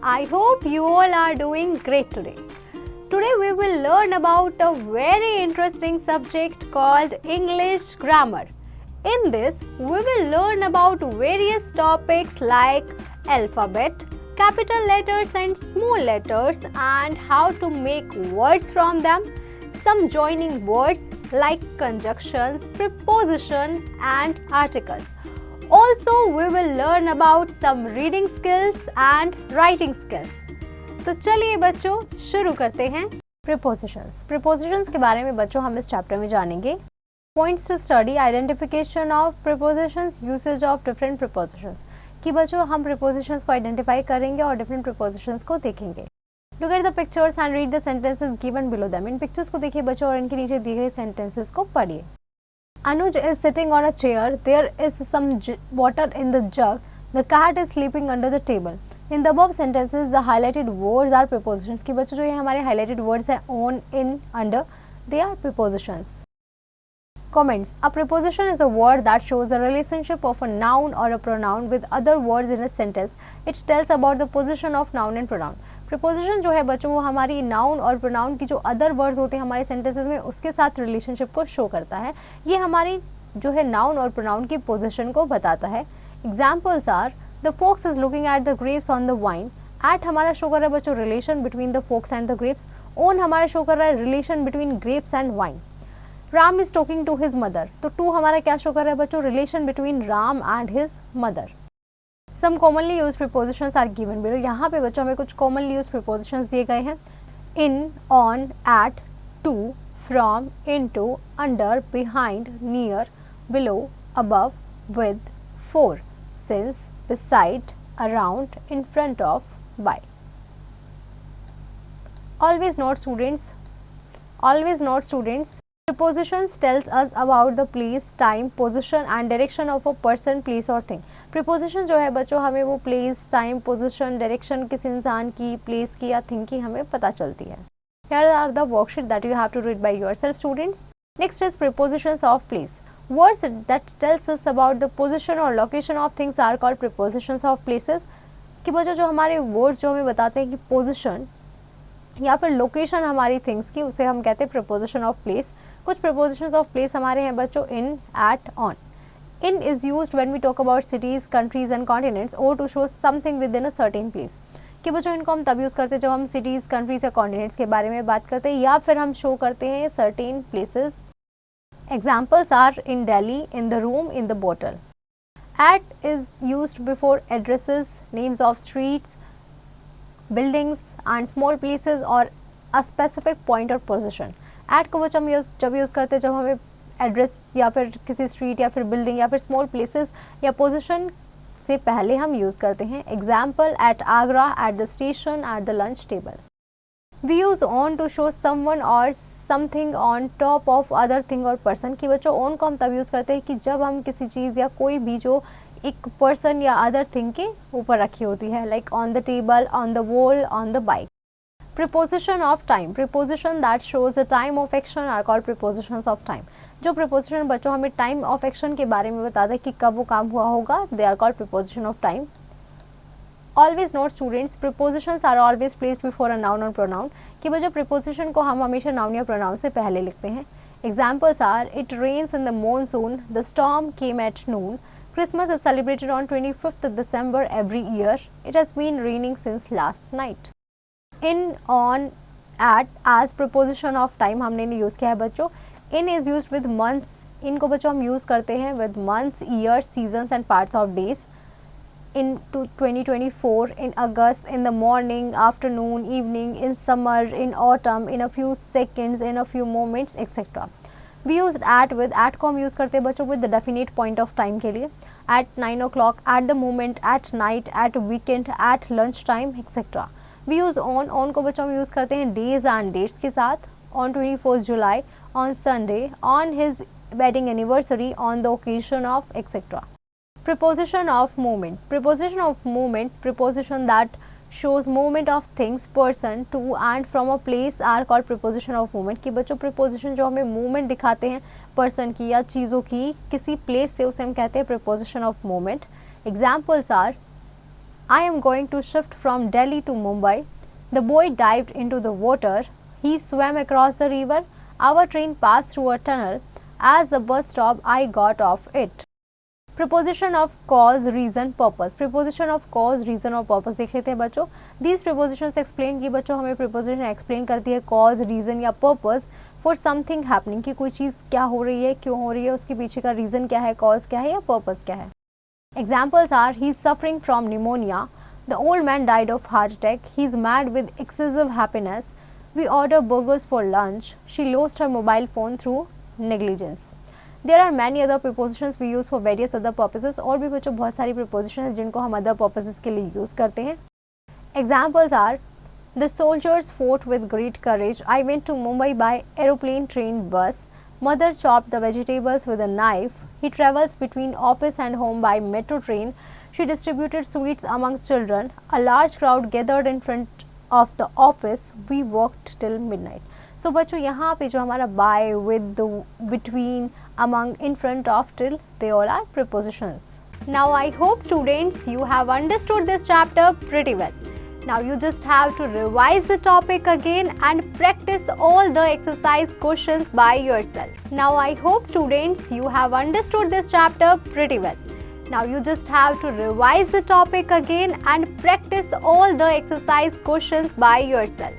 I hope you all are doing great today. Today we will learn about a very interesting subject called English grammar. In this, we will learn about various topics like alphabet, capital letters and small letters, and how to make words from them, some joining words like conjunctions, preposition and articles. Also, we will learn about some reading skills and writing skills. तो चलिए बच्चों शुरू करते हैं। Prepositions के बारे में बच्चों हम इस चैप्टर में जानेंगे। Points to study, identification of prepositions, usage of different prepositions. कि बच्चों हम प्रीपोजिशंस को आइडेंटिफाई करेंगे और डिफरेंट प्रीपोजिशंस को देखेंगे। Look at the pictures and read the sentences given below them. In pictures को देखिए बच्चों और इनके नीचे दिए गए सेंटेंसेस को पढ़िए। Anuj is sitting on a chair. There is some water in the jug. The cat is sleeping under the table. In the above sentences, the highlighted words are prepositions. कि बच्चों जो ये हमारे highlighted words हैं on, in, under, they are prepositions. Comments. A preposition is a word that shows the relationship of a noun or a pronoun with other words in a sentence. It tells about the position of noun and pronoun. Preposition जो है बच्चों वो हमारी noun और pronoun की जो other words होते हैं हमारे सेंटेंसेस में उसके साथ रिलेशनशिप को शो करता है। ये हमारी जो है नाउन और प्रोनाउन की पोजीशन को बताता है। Examples are the fox is looking at the grapes on the vine. At हमारा शो कर रहा है बच्चों relation between the fox and the grapes. On हमारा शो कर रहा है relation between grapes and vine. Ram is talking to his mother. तो टू हमारा क्या शो कर रहा है बच्चों relation between Ram and his mother. Some commonly used prepositions are given below. यहाँ पे बच्चों हमें कुछ commonly used prepositions दिए गए हैं। In, on, at, to, from, into, under, behind, near, below, above, with, for, since, beside, around, in front of, by. Always note students. Prepositions tells us about the place, time, position and direction of a person, place or thing. Preposition जो है बच्चों हमें वो place, time, position, direction किस इंसान की, place की या thing की हमें पता चलती है। Here are the worksheet that you have to read by yourself, students. Next is prepositions of place. Words that tells us about the position or location of things are called prepositions of places. कि बच्चों जो हमारे words जो हमें बताते हैं कि position या फिर लोकेशन हमारी थिंग्स की उसे हम कहते हैं प्रीपोजिशन ऑफ प्लेस। कुछ प्रीपोजिशंस ऑफ प्लेस हमारे हैं बच्चों in, at, on. In is used when we talk about cities, countries and continents और to show something within a certain place. कि बच्चों इनको हम तब यूज़ करते हैं जब हम सिटीज़, कंट्रीज या कॉन्टिनेंट्स के बारे में बात करते हैं या फिर हम शो करते हैं certain places. Examples are in Delhi, in the room, in the bottle. At is used before addresses, names of streets, buildings and small places or a specific point or position. At को बच्चों हम जब use करते हैं जब हमें address या फिर किसी स्ट्रीट या फिर बिल्डिंग या फिर स्मॉल प्लेसेस या पोजीशन से पहले हम यूज़ करते हैं। Example at Agra, at the station, at the lunch table. We use on to show someone और something on top of other thing और पर्सन। की बच्चों ऑन को हम तब यूज़ करते हैं कि जब हम किसी चीज़ या कोई भी जो एक पर्सन या अदर थिंग के ऊपर रखी होती है, like on the table, on the wall, on the bike. Preposition of time, preposition that shows the time of action are called prepositions of time. जो प्रीपोजिशन बच्चों हमें टाइम ऑफ एक्शन के बारे में बताते हैं कि कब वो काम हुआ होगा, they are called preposition of time. Always note students, prepositions are always placed before a noun और प्रोनाउन। कि वो जो प्रीपोजिशन को हम हमेशा नाउन या प्रोनाउन से पहले लिखते हैं। Examples are it rains in the monsoon, the storm came at noon, Christmas is celebrated on 25th of December every year. It has been raining since last night. In, on, at as preposition of time हमने use किया है बच्चों। In is used with months. In को बच्चों हम use करते हैं with months, years, seasons and parts of days. In 2024, in August, in the morning, afternoon, evening, in summer, in autumn, in a few seconds, in a few moments, etc. We use at with, at को हम use करते हैं बच्चों with the definite point of time के लिए। At 9 o'clock, at the moment, at night, at weekend, at lunch time etcetera. We use on, on को बच्चों हम यूज़ करते हैं डेज एंड डेट्स के साथ। On 24 July, on Sunday, on his wedding anniversary, on the occasion of etcetera. Preposition of moment, preposition of moment, preposition that shows movement of things, person, to and from a place are called preposition of movement। कि बच्चों preposition जो हमें movement दिखाते हैं person की या चीज़ों की किसी place से, उसे हम कहते हैं preposition of movement। Examples are I am going to shift from Delhi to Mumbai. The boy dived into the water. He swam across the river. Our train passed through a tunnel. As the bus stopped, I got off it. Preposition of cause, reason, purpose. Preposition of cause, reason और purpose देख लेते हैं बच्चों. These prepositions explain कि बच्चों हमें preposition explain करती है cause, reason या purpose for something happening कि कोई चीज़ क्या हो रही है, क्यों हो रही है, उसके पीछे का reason क्या है, cause क्या है या purpose क्या है. Examples are he is suffering from pneumonia. The old man died of heart attack. He is mad with excessive happiness. We order burgers for lunch. She lost her mobile phone through negligence. There are many other prepositions we use for various other purposes. और भी बच्चों बहुत सारी prepositions हैं जिनको हम other purposes के लिए use करते हैं. Examples are the soldiers fought with great courage. I went to Mumbai by aeroplane, train, bus. Mother chopped the vegetables with a knife. He travels between office and home by metro train. She distributed sweets among children. A large crowd gathered in front of the office. We worked till midnight. So बच्चों यहाँ पे जो हमारा by, with, between, among, in front of, till, they all are prepositions. Now I hope students you have understood this chapter pretty well. Now you just have to revise the topic again and practice all the exercise questions by yourself. Now I hope students you have understood this chapter pretty well. Now you just have to revise the topic again and practice all the exercise questions by yourself.